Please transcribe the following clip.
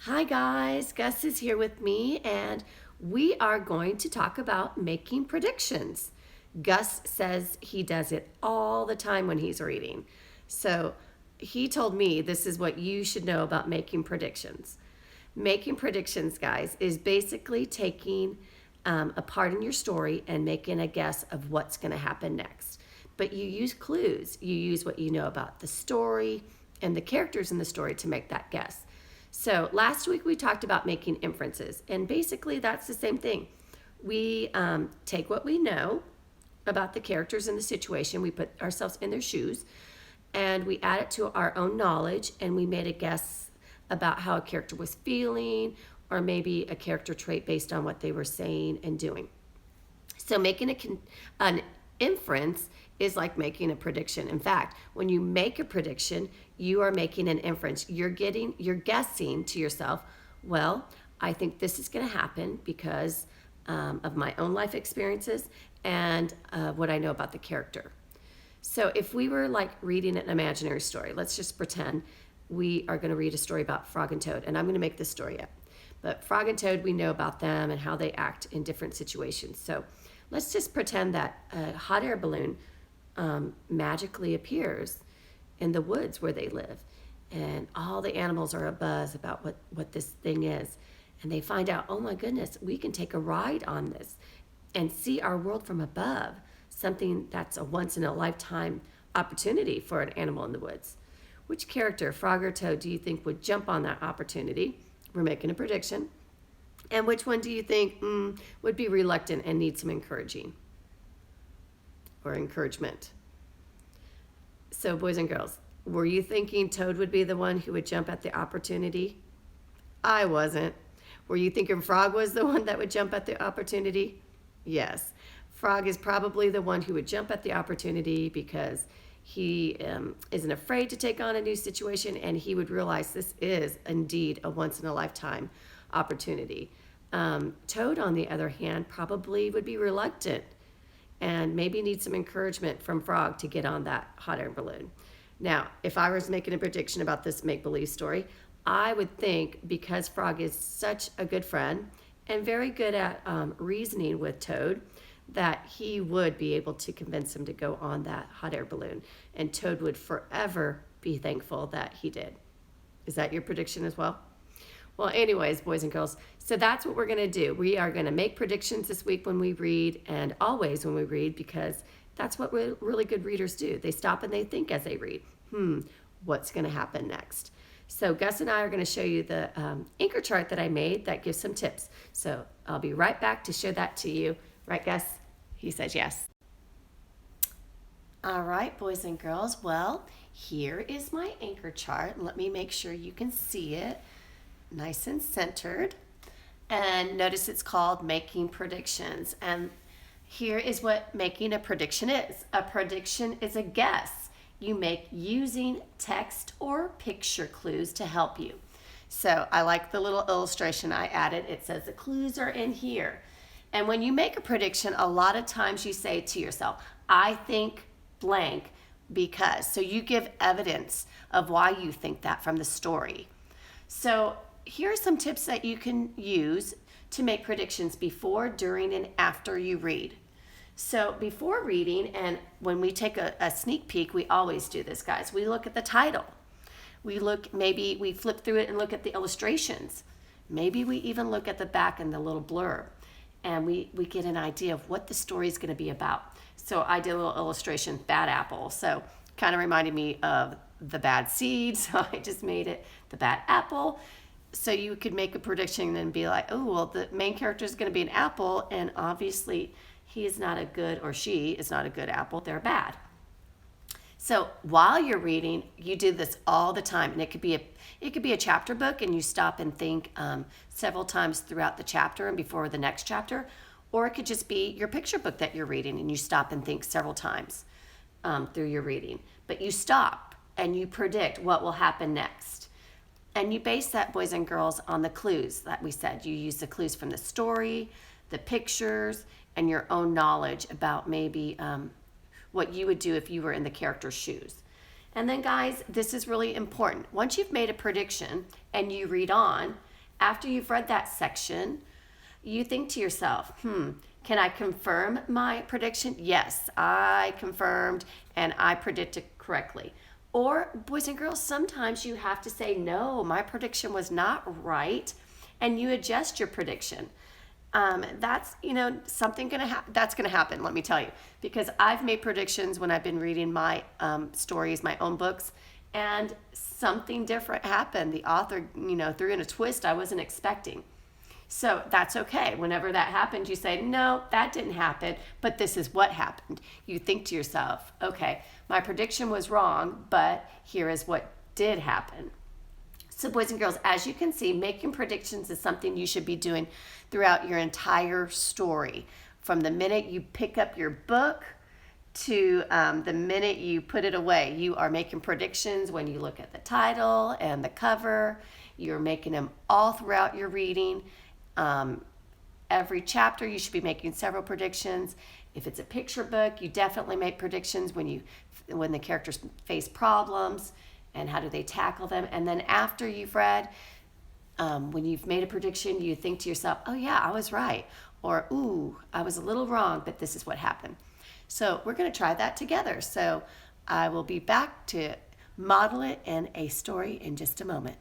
Hi guys, Gus is here with me and we are going to talk about making predictions. Gus says he does it all the time when he's reading. So he told me this is what you should know about making predictions. Making predictions, guys, is basically taking a part in your story and making a guess of what's going to happen next. But you use clues, you use what you know about the story and the characters in the story to make that guess. So last week we talked about making inferences, and basically that's the same thing. We take what we know about the characters in the situation, we put ourselves in their shoes, and we add it to our own knowledge, and we made a guess about how a character was feeling, or maybe a character trait based on what they were saying and doing. So making an inference is like making a prediction. In fact, when you make a prediction, you are making an inference. You're guessing to yourself, well, I think this is going to happen because of my own life experiences and what I know about the character. So if we were like reading an imaginary story, let's just pretend we are going to read a story about Frog and Toad, and I'm going to make this story up. But Frog and Toad, we know about them and how they act in different situations. So let's just pretend that a hot air balloon magically appears in the woods where they live. And all the animals are abuzz about what this thing is. And they find out, oh my goodness, we can take a ride on this and see our world from above. Something that's a once in a lifetime opportunity for an animal in the woods. Which character, Frog or Toad, do you think would jump on that opportunity? We're making a prediction. And which one do you think would be reluctant and need some encouraging or encouragement? So boys and girls, were you thinking Toad would be the one who would jump at the opportunity? I wasn't. Were you thinking Frog was the one that would jump at the opportunity? Yes. Frog is probably the one who would jump at the opportunity because he isn't afraid to take on a new situation, and he would realize this is indeed a once-in-a-lifetime opportunity. Toad, on the other hand, probably would be reluctant and maybe need some encouragement from Frog to get on that hot air balloon. Now, if I was making a prediction about this make-believe story, I would think because Frog is such a good friend and very good at reasoning with Toad, that he would be able to convince him to go on that hot air balloon, and Toad would forever be thankful that he did. Is that your prediction as well? Well, anyways, boys and girls, so that's what we're going to do. We are going to make predictions this week when we read, and always when we read, because that's what really good readers do. They stop and they think as they read, what's going to happen next? So Gus and I are going to show you the anchor chart that I made that gives some tips. So I'll be right back to show that to you. Right, Gus? He says yes. All right, boys and girls. Well, here is my anchor chart. Let me make sure you can see it nice and centered. And notice it's called Making Predictions. And here is what making a prediction is. A prediction is a guess you make using text or picture clues to help you. So I like the little illustration I added. It says the clues are in here. And when you make a prediction, a lot of times you say to yourself, I think blank because. So you give evidence of why you think that from the story. So here are some tips that you can use to make predictions before, during, and after you read. So before reading, and when we take a sneak peek, we always do this, guys. We look at the title. Maybe we flip through it and look at the illustrations. Maybe we even look at the back and the little blurb. And we get an idea of what the story is going to be about. So I did a little illustration, bad apple. So kind of reminded me of the bad seed. So I just made it the bad apple. So you could make a prediction and be like, oh, well, the main character is going to be an apple. And obviously he is not a good, or she is not a good apple. They're bad. So while you're reading, you do this all the time, and it could be a chapter book, and you stop and think several times throughout the chapter and before the next chapter, or it could just be your picture book that you're reading, and you stop and think several times through your reading. But you stop and you predict what will happen next, and you base that, boys and girls, on the clues that we said. You use the clues from the story, the pictures, and your own knowledge about maybe what you would do if you were in the character's shoes. And then guys, this is really important. Once you've made a prediction and you read on, after you've read that section, you think to yourself, can I confirm my prediction? Yes, I confirmed and I predicted correctly. Or, boys and girls, sometimes you have to say, no, my prediction was not right, and you adjust your prediction. That's something that's gonna happen. Let me tell you, because I've made predictions when I've been reading my stories, my own books, and something different happened. The author, threw in a twist I wasn't expecting. So that's okay. Whenever that happens, you say, no, that didn't happen, but this is what happened. You think to yourself, okay, my prediction was wrong, but here is what did happen. So boys and girls, as you can see, making predictions is something you should be doing throughout your entire story. From the minute you pick up your book to the minute you put it away, you are making predictions when you look at the title and the cover. You're making them all throughout your reading. Every chapter, you should be making several predictions. If it's a picture book, you definitely make predictions when the characters face problems and how do they tackle them. And then after you've read, when you've made a prediction, you think to yourself, oh yeah, I was right. Or, ooh, I was a little wrong, but this is what happened. So we're going to try that together. So I will be back to model it in a story in just a moment.